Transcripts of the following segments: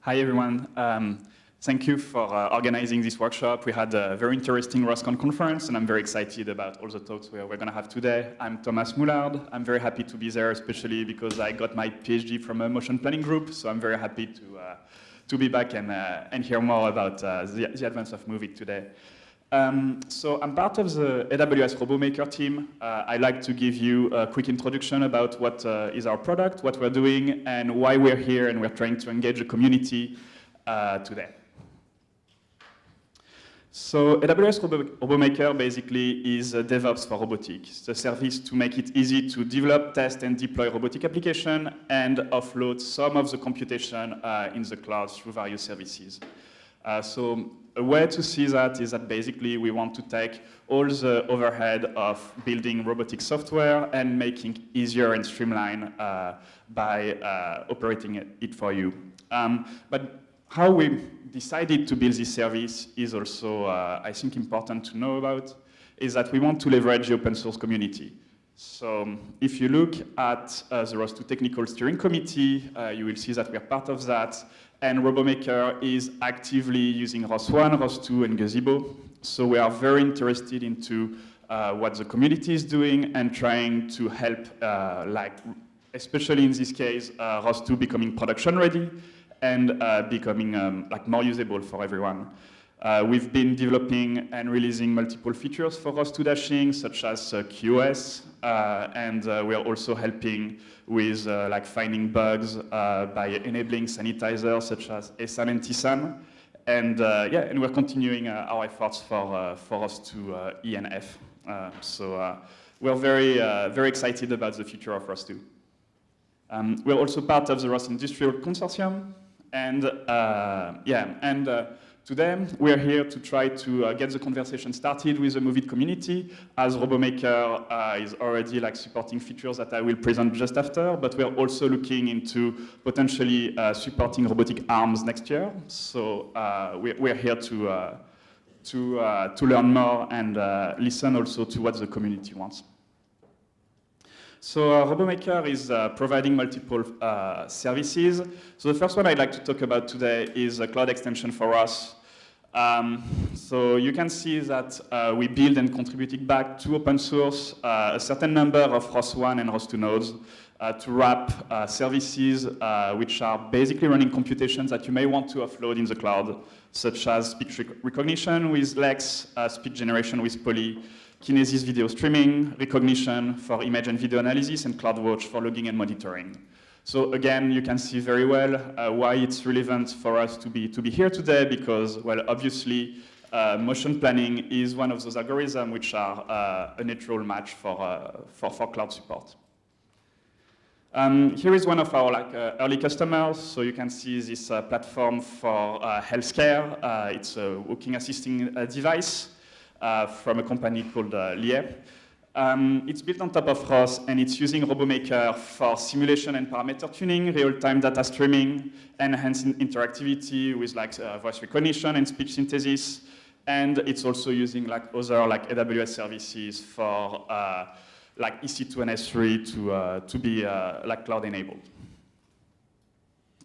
Hi, everyone. Thank you for organizing this workshop. We had a very interesting ROSCON conference, and I'm very excited about all the talks we're going to have today. I'm Thomas Moulard. I'm very happy to be there, especially because I got my PhD from a motion planning group, so I'm very happy to be back and hear more about the advance of MoveIt today. So I'm part of the AWS Robomaker team. I'd like to give you a quick introduction about what is our product, what we're doing, and why we're here, and we're trying to engage the community today. So AWS Robomaker basically is a DevOps for robotics. It's a service to make it easy to develop, test, and deploy robotic application and offload some of the computation in the cloud through various services. So a way to see that is that basically we want to take all the overhead of building robotic software and making it easier and streamlined by operating it for you. But how we decided to build this service is also, I think, important to know about, is that we want to leverage the open source community. So if you look at the ROS2 Technical Steering Committee, you will see that we are part of that. And Robomaker is actively using ROS1, ROS2, and Gazebo. So we are very interested into what the community is doing and trying to help, especially in this case, ROS2 becoming production ready and becoming more usable for everyone. We've been developing and releasing multiple features for ROS2 dashing, such as QoS, and we are also helping with finding bugs by enabling sanitizers such as ASAN and TSAN. And and we're continuing our efforts for ROS2 E and F. So we're very excited about the future of ROS2. We're also part of the ROS Industrial Consortium, and today we're here to try to get the conversation started with the MoveIt community, as Robomaker is already supporting features that I will present just after, but we're also looking into potentially supporting robotic arms next year. So we're here to learn more and listen also to what the community wants. So Robomaker is providing multiple services. So the first one I'd like to talk about today is a cloud extension for us. So you can see that we build and contributed back to open source a certain number of ROS1 and ROS2 nodes to wrap services which are basically running computations that you may want to offload in the cloud, such as speech recognition with Lex, speech generation with Poly, Kinesis video streaming, recognition for image and video analysis, and CloudWatch for logging and monitoring. So again, you can see very well why it's relevant for us to be here today, because, well, obviously, motion planning is one of those algorithms which are a natural match for cloud support. Here is one of our early customers. So you can see this platform for healthcare. It's a walking assisting device from a company called Lie. It's built on top of ROS, and it's using Robomaker for simulation and parameter tuning, real-time data streaming, enhanced interactivity with voice recognition and speech synthesis. And it's also using other AWS services for EC2 and S3 to be cloud-enabled.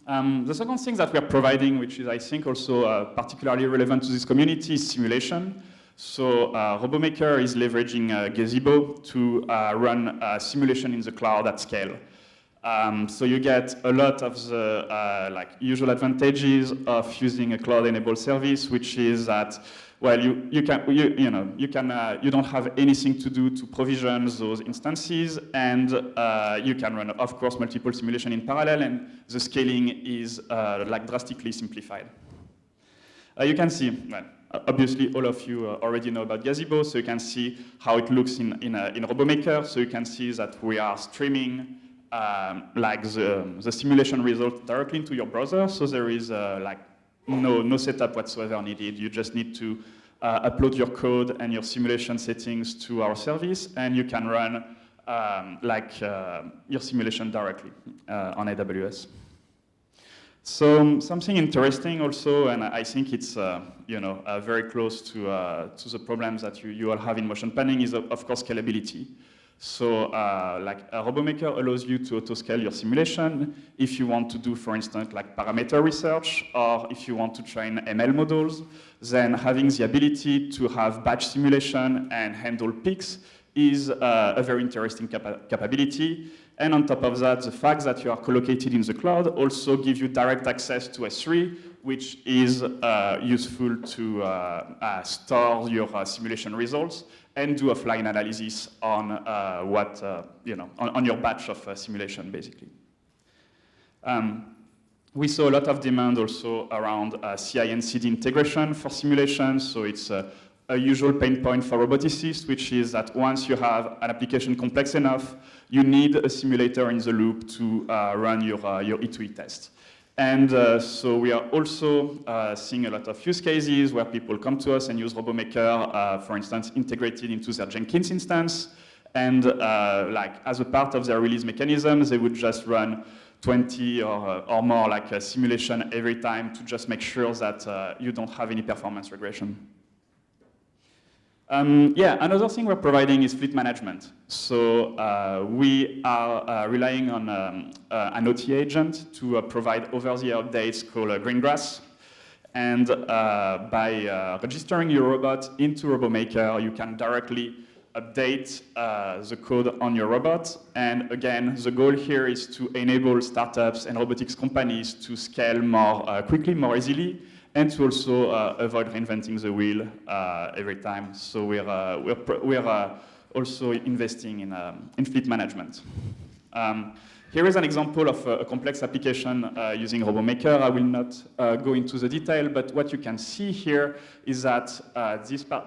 The second thing that we are providing, which is, I think, also particularly relevant to this community, is simulation. So Robomaker is leveraging Gazebo to run simulation in the cloud at scale. So you get a lot of the usual advantages of using a cloud-enabled service, which is that, well, you don't have anything to do to provision those instances, and you can run, of course, multiple simulation in parallel, and the scaling is drastically simplified. You can see, well, obviously, all of you already know about Gazebo, so you can see how it looks in Robomaker. So you can see that we are streaming the simulation result directly into your browser. So there is no setup whatsoever needed. You just need to upload your code and your simulation settings to our service, and you can run your simulation directly on AWS. So something interesting also, and I think it's very close to the problems that you all have in motion planning, is of course scalability. So like a Robomaker allows you to auto-scale your simulation if you want to do, for instance, like parameter research, or if you want to train ML models, then having the ability to have batch simulation and handle peaks is a very interesting capability. And on top of that, the fact that you are co-located in the cloud also gives you direct access to S3, which is useful to store your simulation results and do offline analysis on on your batch of simulation, basically. We saw a lot of demand also around CI and CD integration for simulation. So it's a usual pain point for roboticists, which is that once you have an application complex enough, you need a simulator in the loop to run your E2E test. And so we are also seeing a lot of use cases where people come to us and use Robomaker, for instance, integrated into their Jenkins instance. And like as a part of their release mechanism, they would just run 20 or more like a simulation every time to just make sure that you don't have any performance regression. Another thing we're providing is fleet management. So we are relying on an OTA agent to provide over-the-air updates called Greengrass. And by registering your robot into Robomaker, you can directly update the code on your robot. And again, the goal here is to enable startups and robotics companies to scale more quickly, more easily, and to also avoid reinventing the wheel every time. So we're also investing in fleet management. Here is an example of a complex application using Robomaker. I will not go into the detail, but what you can see here is that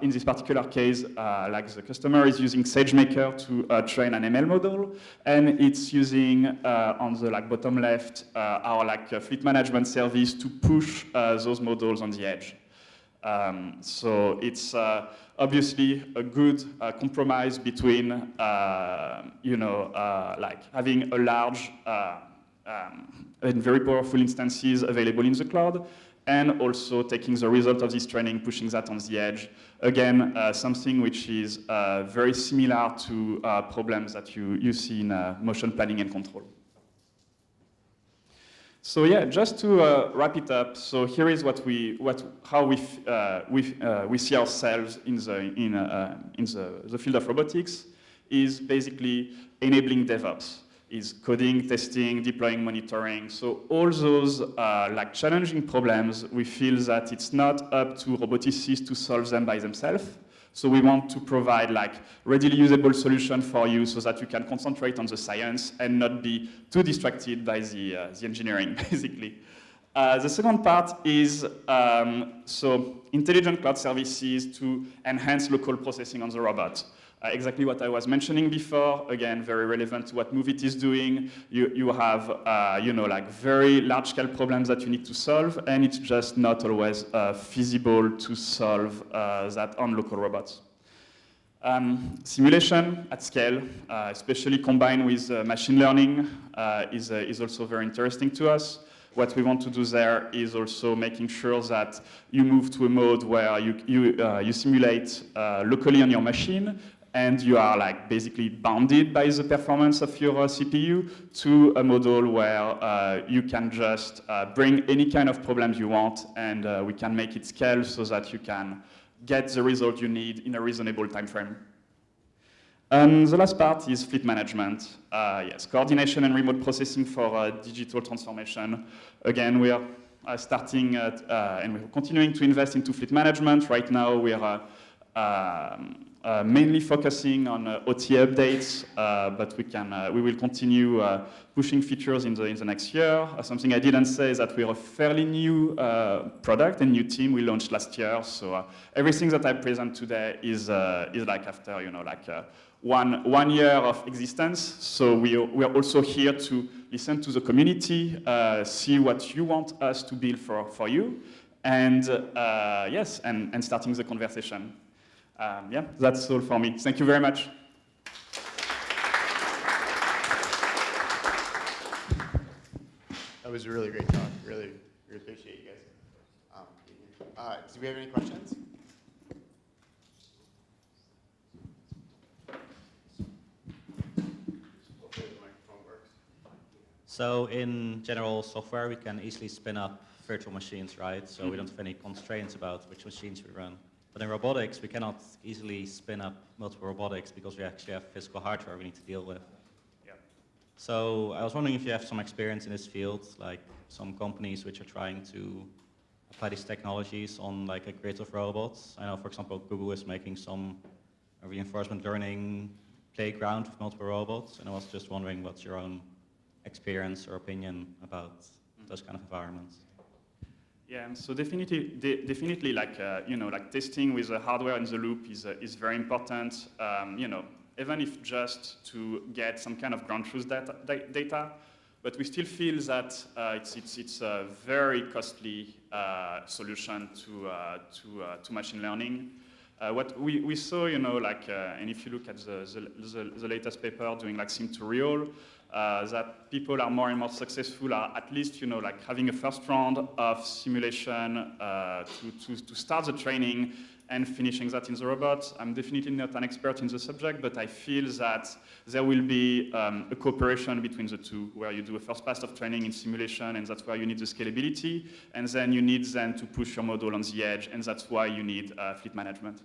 in this particular case, like the customer is using SageMaker to train an ML model, and it's using on the bottom left our fleet management service to push those models on the edge. So it's obviously a good compromise between, having a large and very powerful instances available in the cloud, and also taking the result of this training, pushing that on the edge. Again, something which is very similar to problems that you see in motion planning and control. So yeah, just to wrap it up. So here is how we see ourselves in the field of robotics is basically enabling DevOps, is coding, testing, deploying, monitoring. So all those challenging problems, we feel that it's not up to roboticists to solve them by themselves. So we want to provide readily usable solution for you so that you can concentrate on the science and not be too distracted by the engineering, basically. The second part is so intelligent cloud services to enhance local processing on the robot. Exactly what I was mentioning before. Again, very relevant to what MoveIt is doing. You have, very large-scale problems that you need to solve, and it's just not always feasible to solve that on local robots. Simulation at scale, especially combined with machine learning, is also very interesting to us. What we want to do there is also making sure that you move to a mode where you simulate locally on your machine, and you are basically bounded by the performance of your CPU, to a model where you can just bring any kind of problems you want, and we can make it scale so that you can get the result you need in a reasonable time frame. The last part is fleet management. Yes, coordination and remote processing for digital transformation. Again, we are starting and we're continuing to invest into fleet management. Right now, we are mainly focusing on OTA updates, but we will continue pushing features in the next year. Something I didn't say is that we're a fairly new product and new team we launched last year. So everything that I present today is after one year of existence. So we are also here to listen to the community, see what you want us to build for you, and yes, and starting the conversation. Yeah, that's all for me. Thank you very much. That was a really great talk. Really appreciate you guys. Do we have any questions? So in general software, we can easily spin up virtual machines, right? So we don't have any constraints about which machines we run. But in robotics, we cannot easily spin up multiple robotics because we actually have physical hardware we need to deal with. Yeah. So I was wondering if you have some experience in this field, like some companies which are trying to apply these technologies on like a grid of robots. I know, for example, Google is making some reinforcement learning playground with multiple robots, and I was just wondering what's your own experience or opinion about those kind of environments. Yeah, so definitely, like like testing with the hardware in the loop is very important. Even if just to get some kind of ground truth data, but we still feel that it's a very costly solution to machine learning. What we saw, and if you look at the latest paper doing like sim to real, that people are more and more successful are at least, like having a first round of simulation to start the training and finishing that in the robot. I'm definitely not an expert in the subject, but I feel that there will be a cooperation between the two, where you do a first pass of training in simulation, and that's where you need the scalability, and then you need to push your model on the edge, and that's why you need fleet management.